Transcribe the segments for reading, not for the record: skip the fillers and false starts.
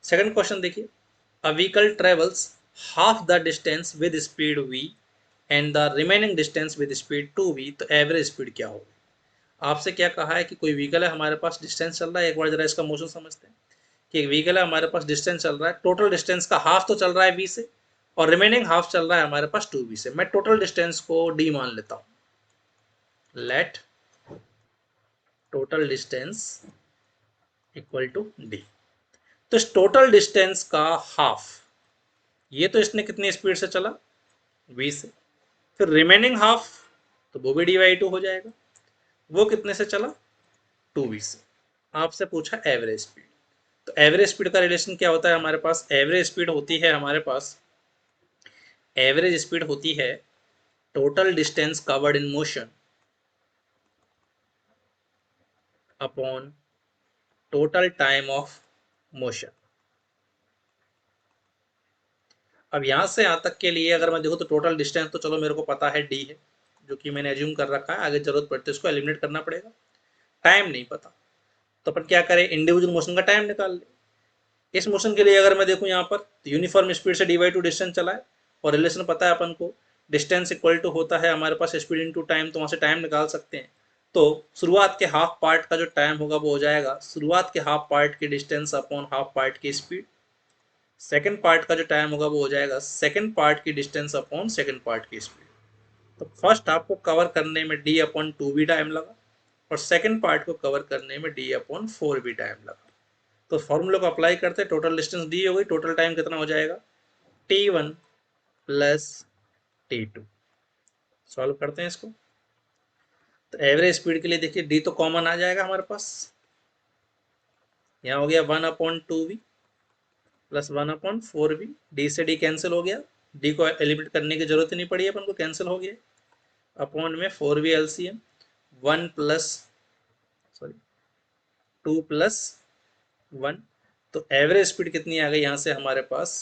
Second question देखिए, a vehicle travels half the distance with speed v and the remaining distance with speed 2v, तो average speed क्या होगी। आपसे क्या कहा है कि कोई व्हीकल है हमारे पास, डिस्टेंस चल रहा है, एक बार जरा इसका मोशन समझते हैं कि एक व्हीकल है हमारे पास, डिस्टेंस चल रहा है, टोटल डिस्टेंस का हाफ तो चल रहा है v से और रिमेनिंग हाफ चल रहा है हमारे पास 2v से। मैं टोटल डिस्टेंस को d मान लेता हूं, let total distance equal to d। तो इस टोटल डिस्टेंस का हाफ, ये तो इसने कितनी स्पीड से चला, v से, फिर रिमेनिंग हाफ तो वो भी dy/2 हो जाएगा, वो कितने से चला, 2v से। आपसे पूछा एवरेज स्पीड, तो एवरेज स्पीड का रिलेशन क्या होता है हमारे पास, एवरेज स्पीड होती है हमारे पास, एवरेज स्पीड होती है total distance covered in motion upon total time of motion. अब यहां से यहां तक के लिए अगर मैं देखो तो टोटल डिस्टेंस तो चलो मेरे को पता है d है, जो कि मैंने एज्यूम कर रखा है, आगे जरूरत पड़ती है उसको एलिमिनेट करना पड़ेगा। टाइम नहीं पता, तो अपन क्या करें, इंडिविजुअल मोशन का टाइम निकाल ले। इस मोशन के लिए अगर मैं देखूं यहाँ पर, तो यूनिफॉर्म स्पीड से dy/2 डिस्टेंस चला है और रिलेशन पता है अपन को, डिस्टेंस इक्वल टू होता है हमारे पास स्पीड इनटू टाइम, तो वहां से टाइम निकाल सकते हैं। तो शुरुआत के हाफ पार्ट का जो टाइम होगा वो हो जाएगा शुरुआत के हाफ पार्ट की डिस्टेंस अपॉन हाफ पार्ट की स्पीड। सेकंड पार्ट का जो टाइम होगा वो हो जाएगा सेकंड पार्ट की डिस्टेंस अपॉन सेकंड पार्ट की स्पीड। तो फर्स्ट हाफ को कवर करने में d/2v टाइम लगा और सेकंड पार्ट को कवर करने में d/4v टाइम लगा। तो फॉर्मूले को अप्लाई करते हैं, टोटल डिस्टेंस दी हो गई, टोटल टाइम कितना हो जाएगा, t1 प्लस t2। सॉल्व करते हैं इसको, तो एवरेज स्पीड के लिए देखिए d तो कॉमन आ जाएगा हमारे पास, यहाँ हो गया 1/2v प्लस 1/4v, d से d कैंसिल हो गया, d को एलिमिनेट करने की जरूरत ही नहीं पड़ी, अपन को कैंसिल हो गया, अपॉन में 4v LCM, 1 plus sorry 2 plus 1, तो एवरेज स्पीड कितनी आ गई यहाँ से हमारे पास,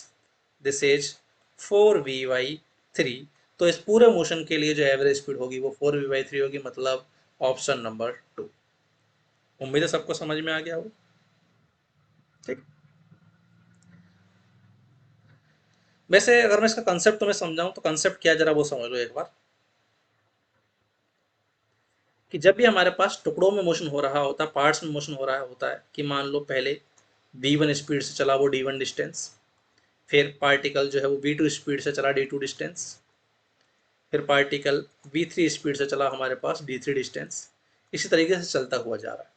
दिस इज 4v/3। तो इस पूरे मोशन के लिए जो एवरेज स्पीड होगी वो 4v/3 होगी, मतलब ऑप्शन नंबर 2। उम्मीद है सबको समझ में आ गया हो, ठीक। वैसे अगर मैं इसका कंसेप्ट तुम्हें समझाऊं तो कंसेप्ट क्या, जरा वो समझ लो एक बार, कि जब भी हमारे पास टुकड़ों में मोशन हो रहा होता है, पार्ट्स में मोशन हो रहा होता है, कि मान लो पहले v1 स्पीड से चला वो d1 डिस्टेंस, फिर पार्टिकल जो है वो v2 स्पीड से चला d2 डिस्टेंस, फिर पार्टिकल v3 स्पीड से चला हमारे पास d3 डिस्टेंस, इसी तरीके से चलता हुआ जा रहा है।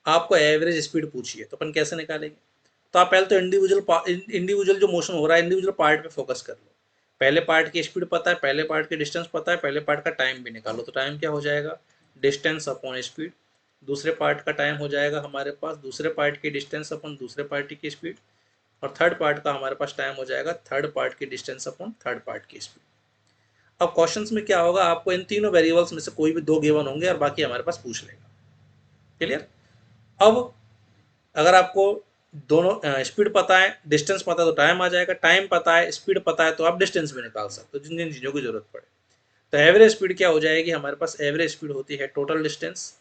आपको एवरेज स्पीड पूछिए तो अपन कैसे निकालेंगे, तो आप पहले तो इंडिविजुअल जो मोशन हो रहा है इंडिविजुअल पार्ट पे फोकस कर लो। पहले पार्ट की स्पीड पता है, पहले पार्ट की डिस्टेंस पता है, पहले पार्ट का टाइम भी निकालो, तो टाइम क्या हो जाएगा, डिस्टेंस अपॉन स्पीड। दूसरे पार्ट का टाइम हो जाएगा हमारे पास दूसरे पार्ट की डिस्टेंस अपॉन दूसरे पार्ट की स्पीड, और थर्ड पार्ट का हमारे पास टाइम हो जाएगा थर्ड पार्ट की डिस्टेंस अपॉन थर्ड पार्ट की स्पीड। अब क्वेश्चंस में क्या होगा, आपको इन तीनों वेरिएबल्स में से कोई भी दो गिवन होंगे और बाकी हमारे पास पूछ लेगा। क्लियर। अब अगर आपको दोनों स्पीड पता है, डिस्टेंस पता है, तो टाइम आ जाएगा, टाइम पता है, स्पीड पता है, तो आप डिस्टेंस भी निकाल सकते हो जिन जिन चीज़ों की जरूरत पड़े। तो एवरेज स्पीड क्या हो जाएगी हमारे पास, एवरेज स्पीड होती है टोटल डिस्टेंस,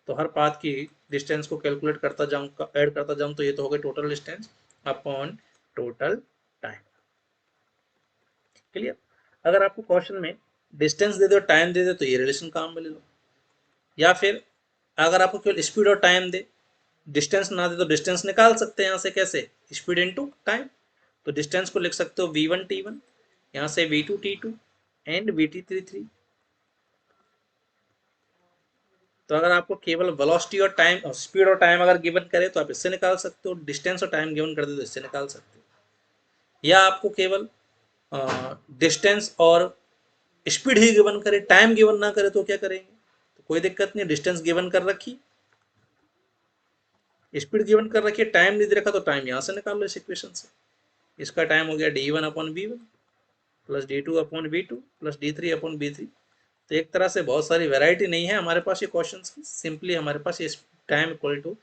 तो हर पाथ की डिस्टेंस को कैलकुलेट करता जाऊँ, ऐड करता जाऊँ, तो ये तो हो गई total distance upon total time. Clear. अगर आपको क्वेश्चन में डिस्टेंस दे दो टाइम दे दे तो ये रिलेशन काम में ले लो, या फिर अगर आपको केवल स्पीड और टाइम दे, डिस्टेंस ना दे तो डिस्टेंस निकाल सकते हैं यहाँ से, कैसे, स्पीड इनटू टाइम। तो डिस्टेंस को लिख सकते हो v1 t1, यहाँ से v2 t2 and v3 t3। तो अगर आपको केवल वेलोसिटी और टाइम, स्पीड और टाइम अगर गिवन करे तो आप इससे निकाल सकते हो, डिस्टेंस और टाइम गिवन कर दे तो इससे निकाल सकते हो, या आपको केवल डिस्टेंस और स्पीड ही गिवन करे, टाइम गिवन ना करे तो क्या करेंगे, तो कोई दिक्कत नहीं, डिस्टेंस गिवन कर रखी, स्पीड गिवन कर रखी है, टाइम नहीं दे रखा तो टाइम यहाँ से निकाल लो इस इक्वेशन से। इसका टाइम हो गया d1/v1 plus d2/v2 plus d3/v3। तो एक तरह से बहुत सारी वैरायटी नहीं है हमारे पास ये क्वेश्चंस की, सिंपली हमारे पास ये time equal to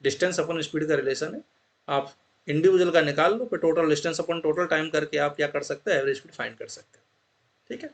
distance upon speed का रिलेशन है। आप इंडिविजुअल का निकाल लो, फिर total distance upon total time करके आप क्या कर सकते हैं, एवरेज स्पीड फाइंड कर सकते हैं। ठीक है।